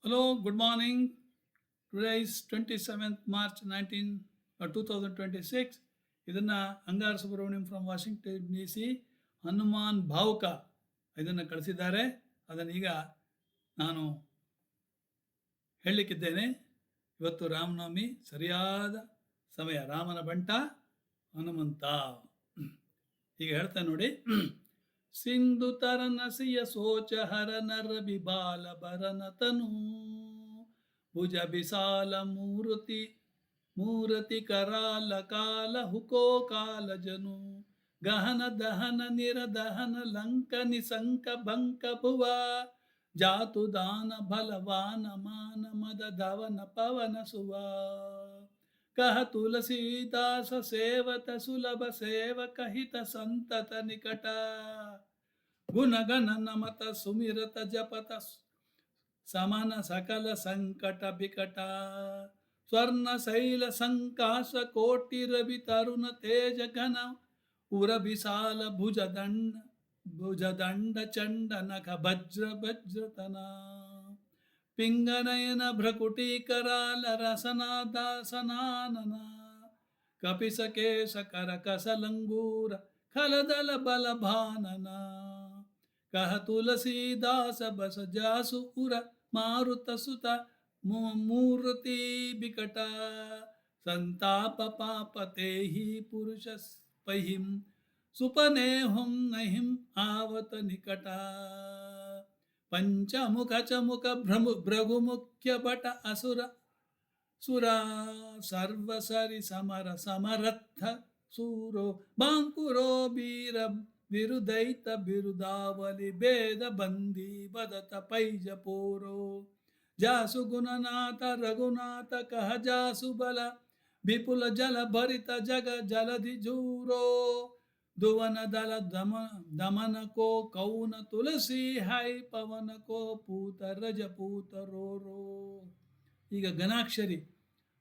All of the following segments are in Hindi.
Hello, good morning. Today is 27th March 2026. ಇದನ್ನ Angara Subrahmanyam from Washington D C Hanuman ಭಾವುಕ ಇದನ್ನು ಕಳಿಸಿದ್ದಾರೆ. ಅದನ್ನೀಗ ನಾನು ಹೇಳಲಿಕ್ಕಿದ್ದೇನೆ. ಇವತ್ತು ರಾಮನವಮಿ, ಸರಿಯಾದ ಸಮಯ. ರಾಮನ ಬಂಟ ಹನುಮಂತ. ಈಗ ಹೇಳ್ತೇನೆ ನೋಡಿ. ಸಿಂಧು ತರನಸಿಯ ಸೋಚ ಹರ ನರ ಬಿಬಾಲ ಭರನತನು ಭುಜ ಬಿಸಾಲ ಮೂರತಿ ಕರಾಲ ಕಾಲ ಹುಕೋ ಕಾಲ ಜನು ಗಹನ ದಹನ ನಿರದಹನ ಲಂಕ ನಿಸಂಕ ಬಂಕ ಭುವ ಜಾತು ದಾನ ಬಲವಾನ ಮಾನ ಮದ ಧವನ ಪವನ ಸುವ ಕಹ ತುಲಸೀದಾಸ ಸೇವತ ಸುಲಭ ಸೇವಕ ಹಿತ ಸಂತತ ನಿಕಟ ಗುಣಗಣ ನಮತ ಸುಮಿರತ ಜಪತ ಸಮನ ಸಕಲ ಸಂಕಟ ಬಿಕಟ ಸ್ವರ್ಣ ಶೈಲ ಸಂಕಾಶ ಕೋಟಿ ರವಿ ತರುಣ ತೇಜ ಘನ ಉರ ವಿಶಾಲ ಭುಜದಂಡ ಚಂಡ ನಖ ಭಜ್ರ ಭಜ್ರತನ ಪಿಂಗನಯನ ಭ್ರಕುಟಿ ಕರಾಲ ರಸನಾದಾಸನಾನನ ಕಪಿಸ ಕೇಶ ಕರ ಕಸಲಂಗೂರ ಖಲದಲ ಬಲ ಭಾನನ ಕಹ ತುಲಸೀದಾಸ ಬಸ ಜಾಸು ಉರ ಮಾರುತ ಸುತ ಮೂರ್ತಿ ಬಿಕಟ ಸಂತಾಪ ಪಾಪ ತೇಹಿ ಪುರುಷ ಪಹಿಂ ಸುಪನೇಹಂ ನಹಿಂ ಆವತ ನಿಕಟ ಪಂಚಮುಖ ಚಮುಖ ಭೃಗು ಮುಖ್ಯ ಬಟ ಅಸುರ ಸುರ ಸರ್ವಸರಿ ಸಮರ ಸಮರಥ ಸೂರೋ ಬಾಂಕುರೋ ಬೀರ ಬಿರುದೈತ ಬಿರುದಾವಲಿ ಭೇದ ಬಂದಿ ಬದತ ಪೈಜ ಪೋರೋ ಜಾಸು ಗುಣನಾಥ ರಘುನಾಥ ಕಹ ಜಾಸು ಬಲ ವಿಪುಲ ಜಲ ಭರಿತ ಜಗ ಜಲಧಿ ಜೂರೋ ದುವನ ದಲ ದಮನ ಕೋ ಕೌನ ತುಳಸಿ ಹೈ ಪವನ ಕೋ ಪೂತ ರಜ ಪೂತ ರೋ ರೋ. ಈಗ ಗಣಾಕ್ಷರಿ.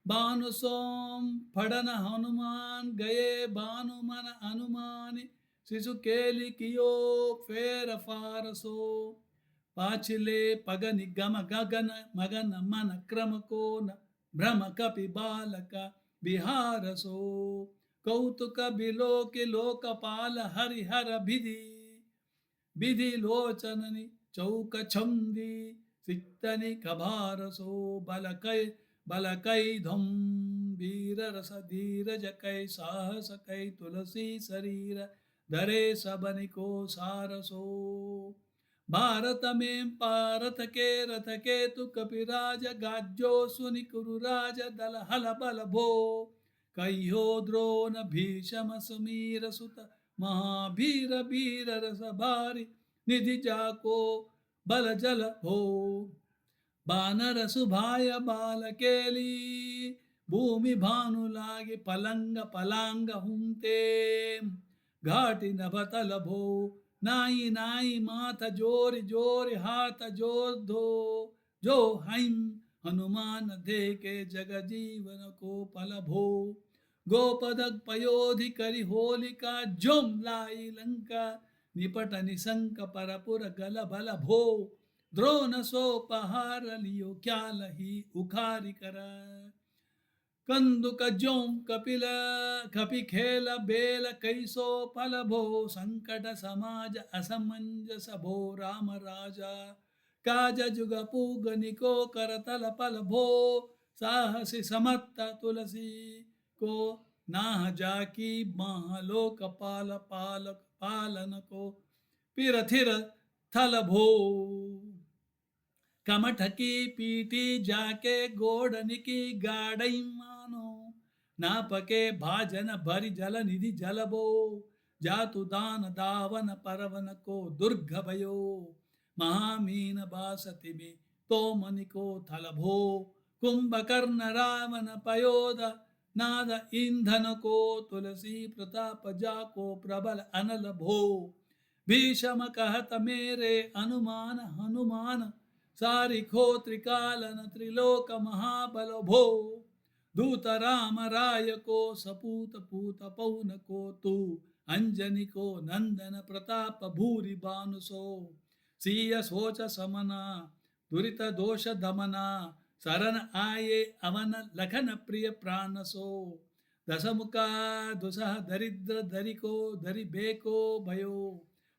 ಭಾನು ಸೋಂ ಫಡನ ಹನುಮಾನ್ ಗಯೇ ಭಾನು ಮನ ಹನುಮಾನಿ ಶಿಶು ಕೇಲಿ ಕಿಯೋ ಫೇರ ಫಾರಸೋ ಪಾಚಿಲೆ ಪಗನಿ ಗಮ ಗಗನ ಮಗನ ಮನ ಕ್ರಮ ಕೋನ ಭ್ರಮ ಕಪಿ ಬಾಲಕ ಬಿಹಾರಸೋ ಕೌತುಕ ಬಿಲೋಕಿ ಲೋಕಪಾಲ ಹರಿಹರ ಬಿಧಿ ಲೋಚನನಿ ಚೌಕ ಛಂದಿ ಸಿಕ್ತನಿ ಕಭಾರಸೋ ಬಲಕೈ ಧಂ ವೀರ ರಸ ಧೀರಜ ಕೈ ಸಾಹಸ ಕೈ ತುಳಸಿ ಶರೀರ ಧರೆ सबनिको सारसो भारत में पारथ के रथ के तु कपिराज गाज्यो सुनि कुरु राज दल हल बल भो कह्यो द्रोण भीषम सुमीर सुत महावीर वीर रस भारी निधि जाको बल जल भो बानर सुभाय बाल केली भूमि भानु लागे पलांग हुंते घाटी नभतल भो नाई नाई माथ जोरि हाथ जोर धो जो हईं हनुमान देखे जग जीवन को पल भो गोपदक पयोधि करि होलिका जोम लाई लंका निपट निसंक परपुर गल बल भो द्रोण सो पहार लियो क्या लही उखारी कर कंदुक जों कपिल कपि खेल बेल कैसो फल भो संकट समाज असमंजस भो राम राजा काज जुग पूग निको करतल पल भो साहसी समत्त तुलसी को नाह जाकी महालोक पालन को पिरथिर थल भो कमठ की पीटी जाके गोड़न की गाड़ई मानो नापके भाजन भरि जल निधि जलबो जातु दान दावन परवन को दुर्ग भयो महामीन बासति में तो मनि को थलभो कुंभकर्ण रावण पयोद नाद ईंधन को तुलसी प्रताप जाको प्रबल अनल भो भीषम कहत मेरे अनुमान हनुमान सारिखो त्रिकालन त्रिलोक महाबल भो दूत राम राय को सपूत पूत पौन को तू अंजनी को नंदन प्रताप भूरि बानुसो सीय सोच समना दुरित दोष दमना शरण आये अवन लखन प्रिय प्राण सो दशमुखा दुसह दरिद्र धरिको धरि बेको भयो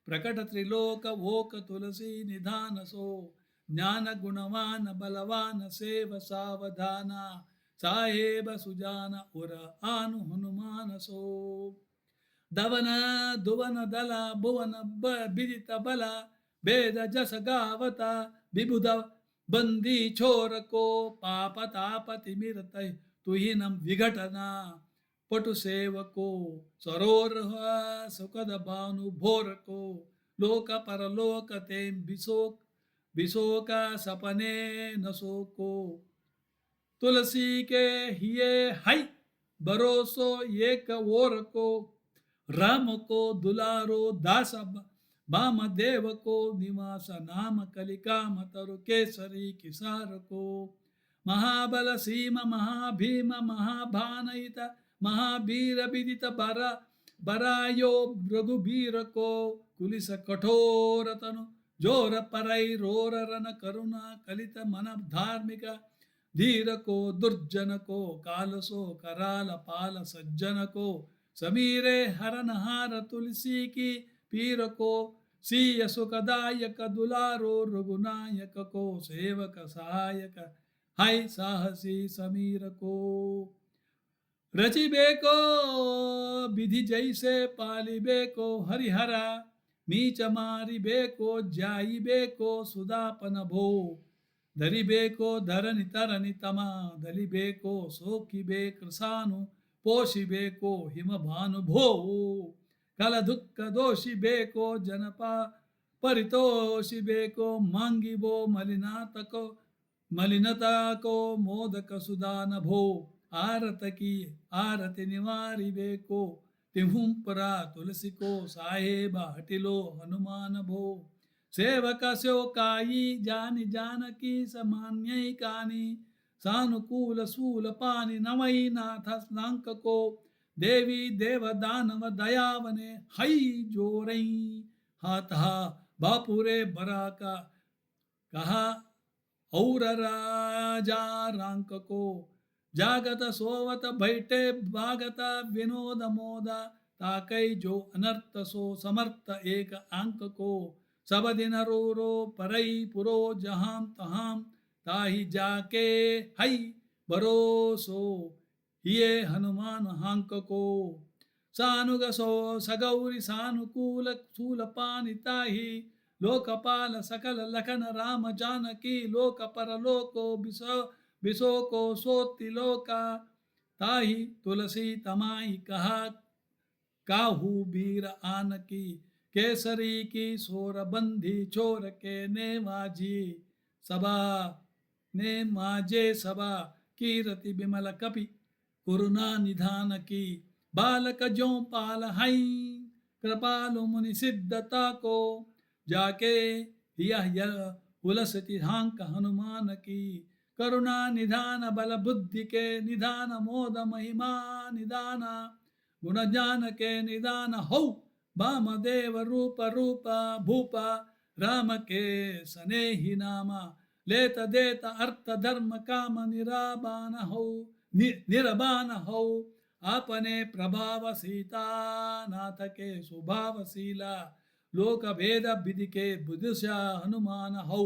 प्रकट त्रिलोक वोक तुलसी निधान सो ज्ञान गुणवान बलवान सेव सावधाना साहेब सुजान उर आनु हनुमान सो दवन दुवन दल भुवन बिदित बल भेद जस गावता विबुध बंदी छोर को पाप ताप तिमिरत तुहिनम विघटना पटु सेवको सरोर सुखद भानु भोर को लोक परलोक ते बिसोक बिसोक सपने नसो को तुलसी के हिये हई भरोसो एक ओर को राम को दुलारो दास बाम देव को निवास नाम कलिकाम तरु केसरी किसार को महाबल सीम महाभीम महाभानयित महावीर विदित बरायो रघुबीर को कुलिस कठोर तनु जोर परई रोर रन करुणा कलित मन धार्मिक धीर को दुर्जन को कालसो कराल पाल सज्जन को समीरे हरन हार तुलसी की पीर को सीय सुखदायक दुलारो रघुनायक को सेवक सहायक हाय साहसी समीर को रचिबे को विधि जैसे पालिबे को हरिहरा मीच मारिबे को जाइबे को सुदापन भो धरिबे को धरनि तरनि तमा दलिबे को सोखिबे कृसानु पोषिबे को हिम भानु भो कल दुख दोषि बेको जनपा परितोषि बेको मांगी बो मलिनता को मोदक सुदान भो आरत की आरति निवारी बेको तिहुंपरा तुलसी को साहेब हटिलो हनुमान भो सेवक स्यो काई जानि जानकी समान्य कानी सानुकूल सूल पानी नवई नाथ स्नांक को देवी देव दानव दयावने हई जोरई हाथा बापुरे बरा का कहा और राजा रांक को जागत सोवत बैठे भागत विनोद मोदा ताकई जो अनर्थ सो समर्थ एक अंक को सब दिन रो रो परई पुरो जहां तहां ताही जाके हई भरोसो ये हनुमान हांक को सानुग सो सगौरी सानुकूल सूल पानिताही लोकपाल सकल लखन राम जानकी लोक परलोको बिसो को सोति लोका ताही तुलसी तमाई कहा काहू बीर आन की केसरी की सोर बंधी छोर के नेवाजी सबा ने माजे सबा कीरति बिमल कपि करुणा निधान की बालक जो पाल हई कृपालु मुनि सिद्धता को जाके यह उलसति हांक हनुमान की करुणा निधान बल बुद्धि के निधान मोद महिमा निदान गुण ज्ञान के निदान हौ वामदेव रूप रूप भूप राम के स्नेही नामा लेत देत अर्थ धर्म काम निराबान हो निरबान हो आपने प्रभाव सीता नाथ के स्वभावशीला लोक भेद विधि के बुद्धशा हनुमान हो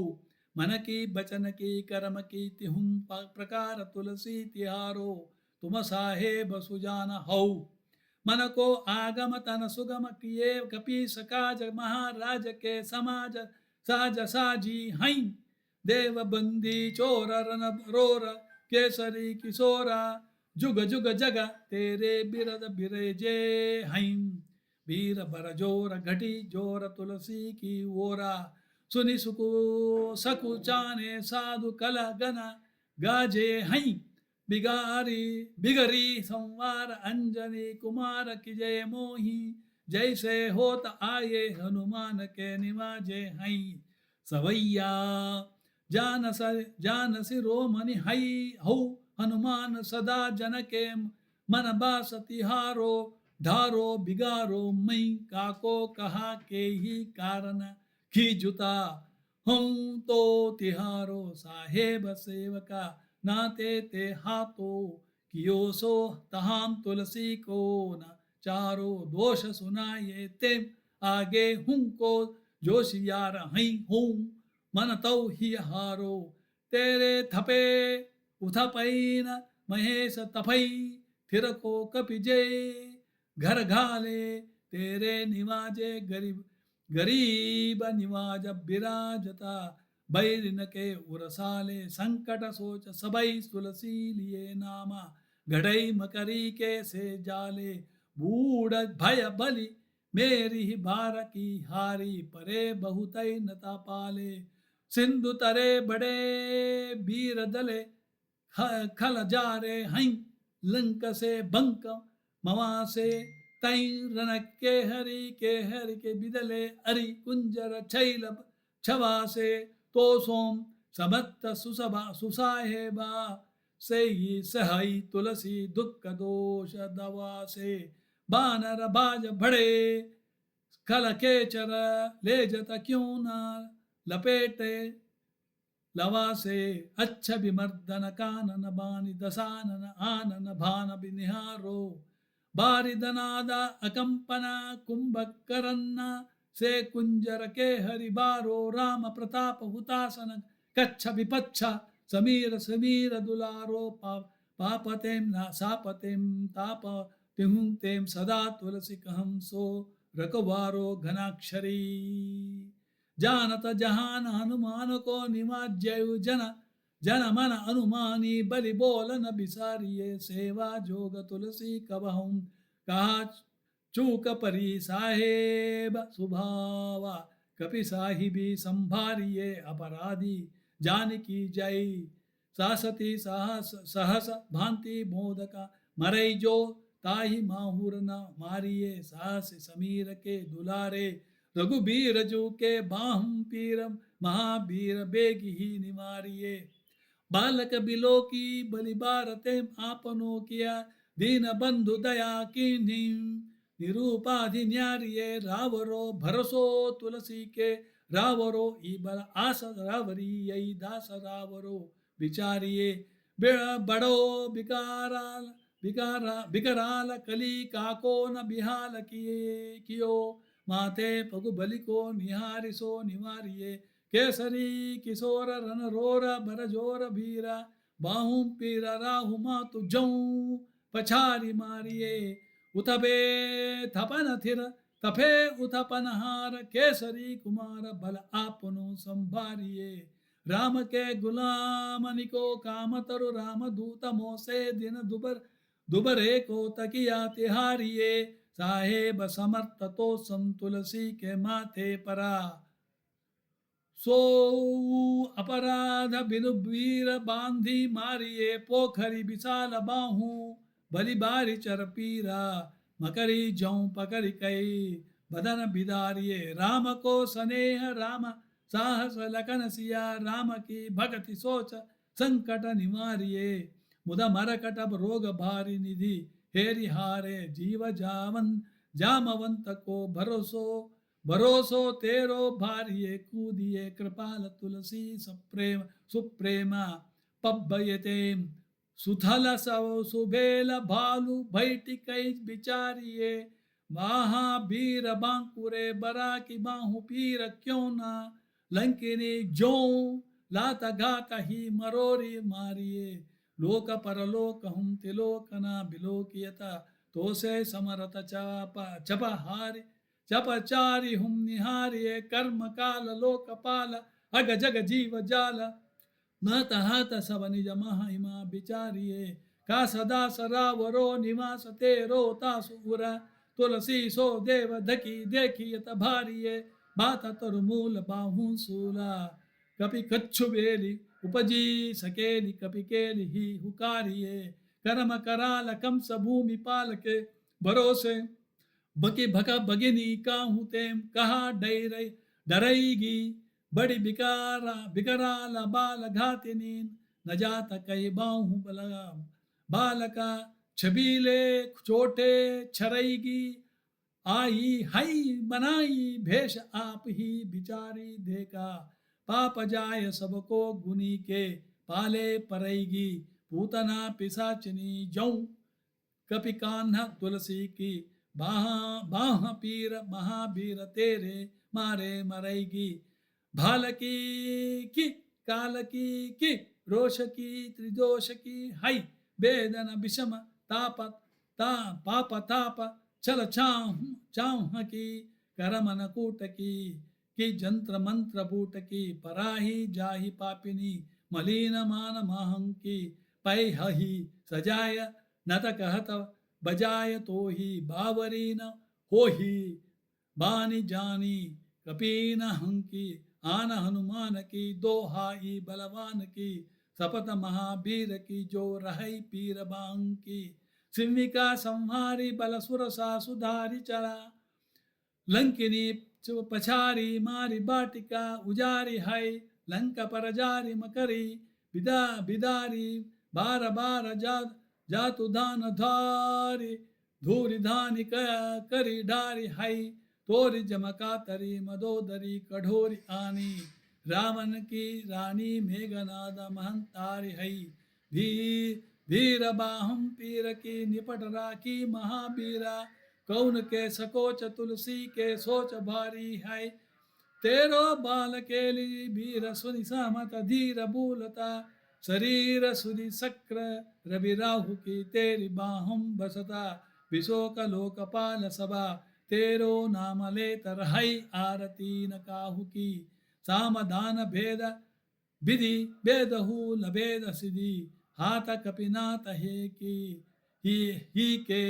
मन की बचन की कर्म की तिहुं प्रकार तुलसी तिहारो तुम साहेब सुजान हो मन को आगम तन सुगम किए कपि सकाज महाराज के समाज साज साजी हई देव बंदी चोर रन रोर केसरी किशोरा जुग जुग जग तेरे बिरद बिरेजे हई वीर बर जोर घटी जोर तुलसी की ओरा सुनि सुकु सकुचाने साधु कल गना गाजे हई बिगारी बिगरी संवार अंजनी कुमार की जय मोही जैसे होत आये हनुमान के निवाजे हई सवैया जानसी रोमनि हई हौ हनुमान सदा जन के मन बास तिहारो ढारो बिगारो मई काको कहा के ही कारण खीजुता हूँ तो तिहारो साहेब सेवका नाते ते हाथो कियो सो तहाम तुलसी को न चारो दोष सुनाये ते आगे हूँ को जोशियार हई हूँ मन तो ही हारो तेरे थपे उथपैन महेश तपई फिर को कपिजे घर घाले तेरे निवाजे गरीब गरीब निवाज बिराजता बैरिन के उरसाले संकट सोच सबई तुलसी लिए नामा घड़ई मकरी के से जाले बूढ़ भय बलि मेरी ही भार की हारी परे बहुतई नता पाले सिंधु तरे बड़े वीर दले खल जारे हई लंक से बंक मवा से तई रनक के हरि के बिदले अरि कुंजर छैल छवा से तो सोम समत्त सुसभा सुसाहेबा से ही सहई तुलसी दुख दोष दवा से बानर बाज भड़े खल के चर ले जत क्यों न लपेटे लवा से अच्छ विमर्दन कानन बानी दसानन आनन भान बिनिहारो बारिदनादा अकंपना कुंभकरन्ना से कुंजर के हरिबारो राम प्रताप हुतासन कच्छ विपच्छ समीर समीर दुलारो पापतेम ना सापतेम ताप तिहुं तेम सदा तुलसी कहम सो रकवारो घनाक्षरी जानत जहान हनुमान को निवाज्यु जन जन मन अनुमानी बलि बोलन बिसारिये सेवा जोग तुलसी कबहुं कहा चूक परी साहेब सुभावा कपि साहिबी संभारिये अपराधी जानकी जय सासती साहस सहस भांति मोदका मरई जो ताहि माहुर न मारिये साहस समीर के दुलारे रघुबीर जो के बाहुं पीरम महावीर बेगी ही निवारिये बालक बिलो की बलि बारते आपनो किया दीन बंधु दया की निरूपाधि न्यारिये रावरो भरसो तुलसी के रावरो इबर आस रावरी यही दास रावरो विचारिये बड़ो बिकाराल बिकराल कली काको न बिहाल किए कियो माते पगु बलि को निहारिसो निवारिये केसरी किशोर रन रोर बर जोर भीरा बाहु पीरा राहु मातु जऊ पछारी मारिये उतबे थपन थिर तफे उथपन हार केसरी कुमार बल आपनो संभारिये राम के गुलाम निको काम तरु राम दूत मोसे दिन दुबरे को तकिया तिहारिये साहेब समर्थ तो सम तुलसी के माथे परा सो अपराध बिनु वीर बांधी मारिये पोखरी विशाल बाहू बलि बारी चर पीरा मकरी जऊ पकड़ी कई बदन बिदारिये राम को स्नेह राम साहस लखन सिया राम की भक्ति सोच संकट निवारिये मुदा मरकटब रोग भारी निधि हेरि हारे जीव जावन जामवंत को भरोसो भरोसो तेरो भारिये कूदिये कृपाल तुलसी सप्रेम सुप्रेमा पब्बयते सुथल सव सुबेल भालु भैटी कई बिचारिये महावीर बांकुरे बरा की बाहु पीर क्यों ना लंकिनी जो लात घात ही मरोरी मारिये लोक परलोक हम तिलोकना बिलोकियता तो से समरत चप हारि चपचारी हम निहारिये कर्म काल लोकपाल अग जग जीव जाल न तहत सब निज महिमा बिचारिये का सदा सरावरो निवास तेरो तासुर तुलसी सो देव धकी देखियत भारिये बात तरुमूल बाहु सूला कपि कच्छु बेली उपजी सकेली कपि केली ही हुकारिये कर्म कराल कंस भूमि पाल के भरोसे बकी भका भगिनी काहू तेम कहा डरई डरईगी बड़ी बिकारा बिकराल बाल घातिनी न जात कई बाहू बलगा बालका छबीले छोटे छरईगी आई हई बनाई भेष आप ही बिचारी देखा पाप जाय सबको गुनी के पाले परेगी पूतना पिशाचिनी जौ कपि कान्हा तुलसी की बाह बाह पीर महावीर तेरे मारे मरेगी भाल की काल की रोष की त्रिदोष की हई वेदन विषम ताप ता पाप ताप चल चाह की करमन कूट की जंत्र मंत्र बूट की पराही जाहि पापिनी मलिन मान महं की पै हही सजाय नत कहत बजाय तो ही बावरी न हो ही बानी जानी कपीन हंकी आन हनुमान की दोहाई बलवान की सपत महावीर की जो रहई पीर बांकी सिंहिका संहारी बल सुर सा सुधारी चला लंकिनी पछारी मारी बाटिका उजारी है लंका पर जारी मकरी बिदारी बार बार जातु दान धारी धूरी धानी करी डारी है तोरी जमका तरी मदोदरी कठोरी आनी रावण की रानी मेघनाद महंतारी है धीर बाहम पीर की निपट राखी महावीरा कौन के सकोच तुलसी के सोच भारी है तेरो बाल केली वीर सुनि सहमत धीर भूलता शरीर सुनि सक्र रवि राहु की तेरी बाहम बसता विशोक लोकपाल सभा तेरो नाम लेतर है आरती न काहू की सामदान भेद विधि भेदहु लभेद सिद्धि हाथ कपिनाथ हे की ही के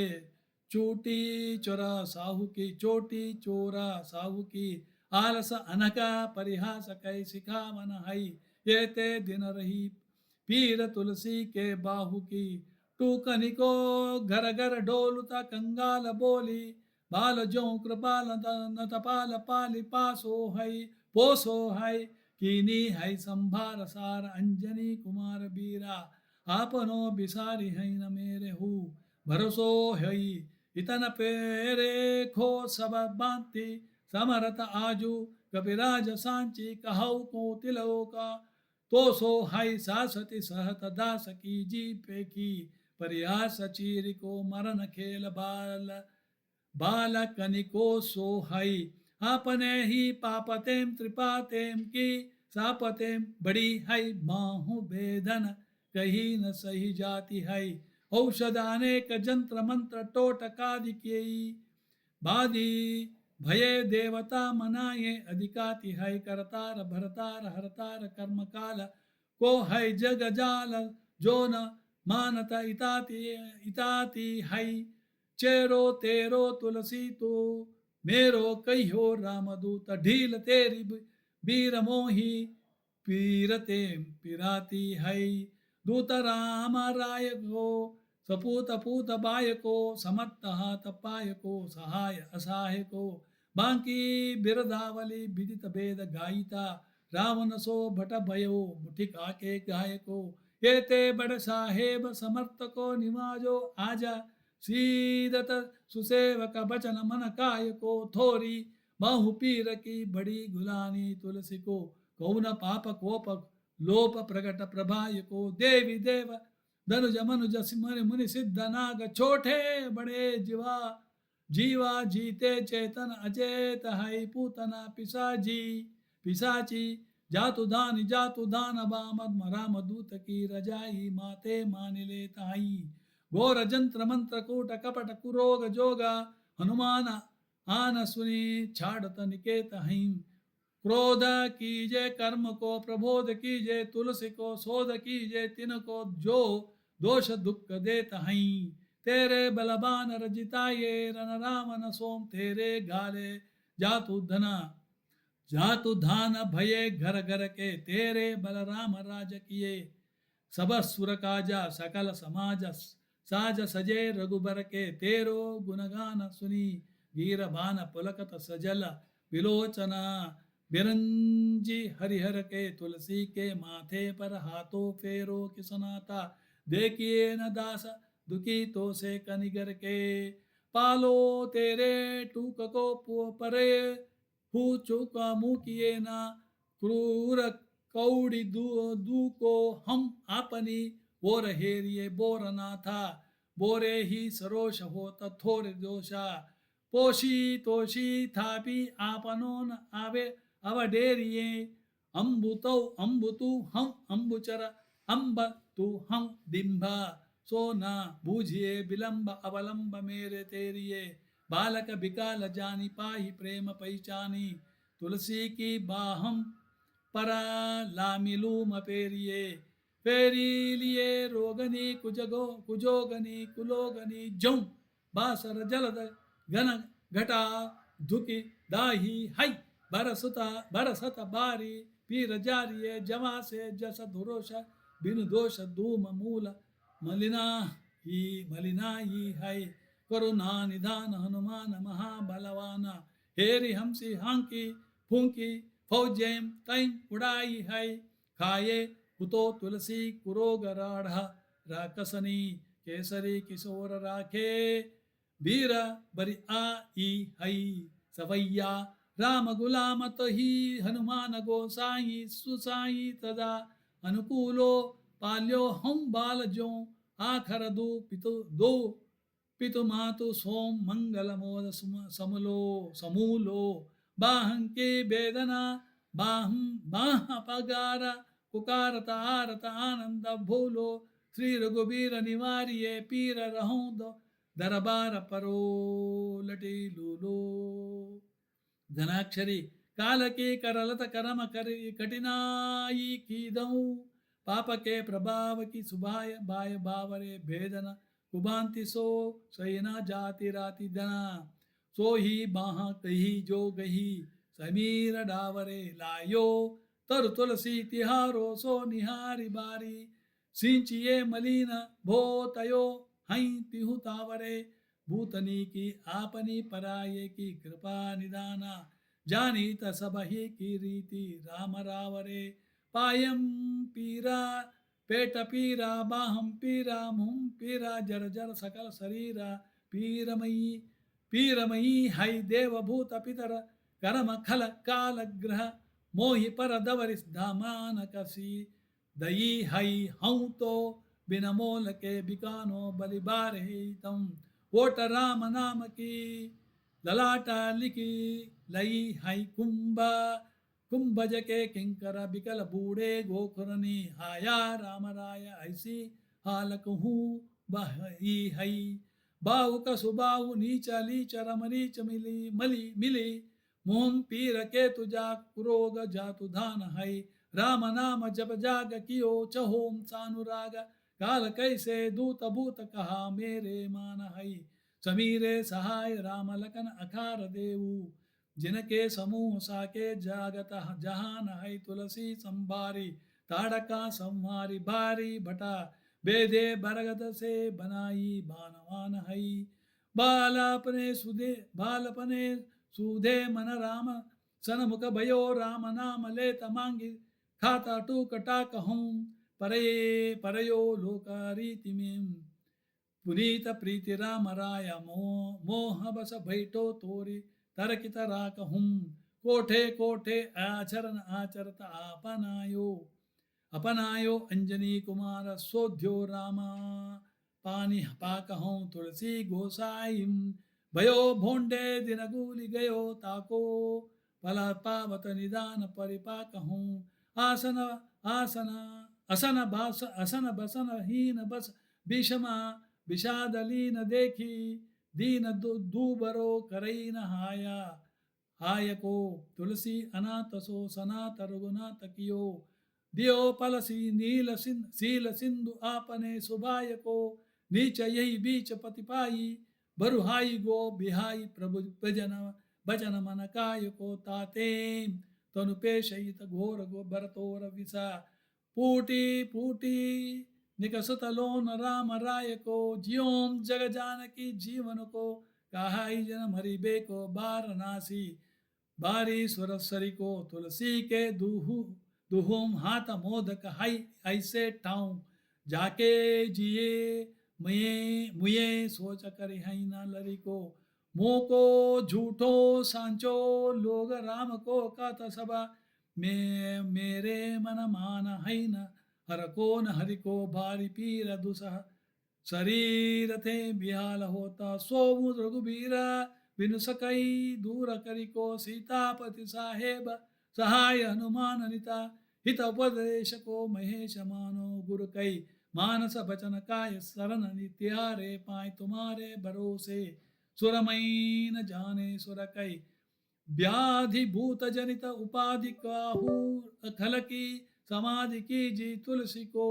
चोटी चोरा साहू की चोटी चोरा साहू की आलस अनका परिहास कै सिखावन हई ये ते दिन रही पीर तुलसी के बाहु की टूकनी को घर घर डोलता कंगाल बोली बाल जो कृपाल न तपाल पाली पासो हई पोसो हई कीनी हई संभार सार अंजनी कुमार बीरा आपनो बिसारी हई न मेरे हु भरोसो हई इतन पेरे खो सब बांति समरत आजू कपिराज सांची कहऊ को तिलोका तो सो हाई सासती सहत दास की जी पे की परिहास चीर को मरण खेल बालकनिको सो हाई आपने ही पापतेम त्रिपातेम की सापतेम बड़ी हई माहू वेदन कहीं न सही जाती है औषध अनेक जंत्र मंत्र टोटकादि के बादी भये देवता मनाये अधिकाति है करतार भरतार हरतार कर्म काल को है जग जाल जो न मानता इताति है चेरो तेरो तुलसी तो मेरो कहो रामदूत ढील तेरी वीर मोही पीरते पिराती है दूत राम राय को सपूत पूत बाय को समत्त हाथ पाय को सहाय असहाय को बांकी बिरदावली विदित भेद गायिता रावण सो भट भयो मुठिक आके गाय को ये ते बड़ साहेब समर्थ को निवाजो आजा सीदत सुसेवक बचन मन काय को थोरी बाहु पीर की बड़ी गुलानी तुलसी को कौन पाप कोप लोप प्रकट प्रभाय को देवी देव धनुज मनुज सिमर मुनि सिद्ध नाग छोटे बड़े जीवा जीते चेतन अचेत है पूतना पिसाची जातु दान बामद राम दूत की रजाई माते मान ले ताई घोर जंत्र मंत्र कूट कपट कुरोग जोगा हनुमान आन सुनी छाड़त निकेत हईं क्रोध कीजे कर्म को प्रबोध कीजे तुलसी को शोध कीजे तिनको जो दोष दुख देत हई तेरे बलबान रजिताये रन राम न सोम तेरे गाले जातु धान भये घर घर के तेरे बलराम राज किए सब सुर काजा सकल समाज साज सजे रघुबर के तेरो गुणगान सुनी गिर बान पुलकत सजल विलोचना बिरंजी हरिहर के तुलसी के माथे पर हाथों फेरो किसनाता देखिए न दास दुखी तो से कनिगर के पालो तेरे टूक को परे हु चुका मुँह किए ना क्रूर कौड़ी दू को हम आपनी बोर हेरिये बोरनाथा बोरे ही सरोष होत थोर दोषा पोशी तोषी थापी आपनोन आवे अवडेरिये अंबुतो अंबुतु हम अंबुचर अंब तू हम डिंब सोना बूझिए विलंब अवलंब मेरे तेरिये बालक बिकाल जानी पाही प्रेम पहचानी तुलसी की बाहम परा लामिलूम पेरिये पेरिलिये रोगनी कुजगो कुजोगनी कुलोगनी जौ बासर जलद घन घटा धुकी दाही हई बरसत बारी पीर जारिये जमा से जस धुरोष बिनु दोष धूम मूल मलिना ही है करुणा निधान हनुमान महाबलवाना हेरि हमसी हांकी फूंकी फौजेम तैम उड़ाई है खाए कुतो तुलसी कुरोगराढ़ राकसनी केसरी किशोर राखे वीर बरि आई हई सवैया राम गुलाम तही हनुमान गोसाई सुसाई तदा अनुकूलो पाल्यो हम बाल जो आखर दो पितु मातु सोम मंगल मोद समूलो बाहंके वेदना बाह पगार पुकारत आरत आनंद भूलो श्री रघुबीर निवारिये पीर रहूं दरबार परो लटी लूलो धनाक्षरी काल की करलत करम कर कठिनाई की दऊ पाप के प्रभाव की सुभाय बाय बावरे भेदना कुबांति सो सैना जाति राति दना सो ही बाहा कही जो गही समीर डावरे लायो तर तुलसी तिहारो सो निहारी बारी सिंचिये मलिन भो तयो हई तिहु तावरे भूतनी की आपनी पराये की कृपा निदाना जानी सब ही की रीति राम रावरे पायम पीरा पेट पीरा बाहम पीरा मुम पीरा जर जर सकल शरीरा पीरमयी हई देवभूत पितर करम खल काल ग्रह मोहि पर दवरिस धामान कसी दई हई हूँ तो बिन मोल के बिकानो बलिबार ही तम वोट राम नाम की ललाटा लिखी लई हई कुंभज के किंकर बिकल बूढ़े गोखरनी हाया राम राय ऐसी हालक हूँ बही हई बाहु कसुबाहु नीच लीच रमरीच मिली मोम पीर के तुजा कुरोग जातु धान हई राम नाम जप जाग कियो चहोम सानुराग काल कैसे दूत भूत कहा मेरे मान हई समीरे सहाय राम लखन अखार देऊ जिनके समूह साके जागत जहान है तुलसी संभारी ताड़का संहारी भारी भटा बेदे बरगद से बनाई बानवान हई बालपने सुधे मन राम सनमुख भयो राम नाम ले तमांगी खाता टूक टाक हूँ परयो लोकारीति में पुनीत प्रीति राम राय मोह बस बैठो तोरी तरकित राक हूँ कोठे कोठे आचरण आचरत अपनायो अंजनी कुमार सोध्यो रामा पानी पाक हूँ तुलसी गोसाई भयो भोंडे दिन गुली गयो ताको पला पावत निदान परिपाक हूँ आसन बसन हीन बस विषमा विषादलीन देखी दीन दूबरो करई न हाय को तुलसी अनाथ सो सनात रघुनाथ कियो दियो पलसी सील सिंधु आपने सुभाय को नीच यही बीच पतिपाई बरुहाई गो बिहाई प्रभु भजन मन काय को ताते तनु पेशयित घोर गो भरतोर विसा पूटी निकसत लोन राम राय को जियोम जग जानकी जीवन को कहाई जन मरी बेको बारनासी बारी सुरसरी को तुलसी के दुहुम हाथ मोदक हाई ऐसे ठाऊं जाके जिए मुये सोच कर हई न लरी को मोको झूठो सांचो लोग राम को कत सबा मेरे मन मान हैन हर को न हरि को भारी पीर दुसह शरीर थे बिहाल होता सोमु रघुबीर बिनु सकई दूर करी को सीतापति साहेब सहाय हनुमान अनिता हित उपदेश को महेश मानो गुरु कई मानस बचन काय सरन नित्यारे पाए तुम्हारे भरोसे सुरमई न जाने सुर कई व्याधि भूत जनित उपाधि काहू खल की समाधि की जी तुलसी को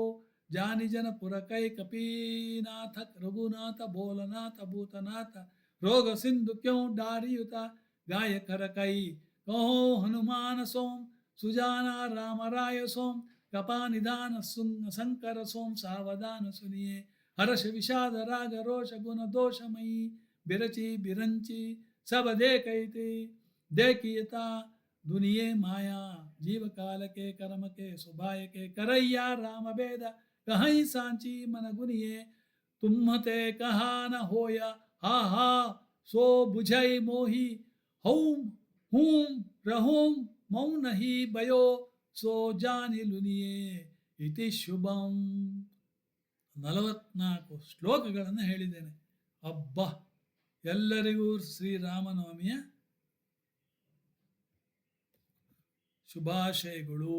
जानी जन पुर कई कपीनाथ रघुनाथ भोलनाथ भूतनाथ रोग सिंधु क्यों डारियुता गाय कर कई कहो हनुमान सोम सुजाना राम राय सोम कपा निधान शंकर सोम सावधान सुनिए हर्ष विषाद राग रोष गुण दोषमयी बिरची बिरंची सब देखते देखियता दुनिये माया जीव काल के कर्म के सुभाय के करैया राम वेद कहीं सांची मन गुनिए तुम्हते कहा न होया हा हा सो बुझई मोही हूम हूम रहूम मौन ही बयो सो जानि लुनिये इति ಶುಭಂ 44 ಶ್ಲೋಕಗಳನ್ನು ಹೇಳಿದ್ದೇನೆ. ಅಬ್ಬಾ, ಎಲ್ಲರಿಗೂ ಶ್ರೀರಾಮನವಮಿಯ ಶುಭಾಶಯಗಳು.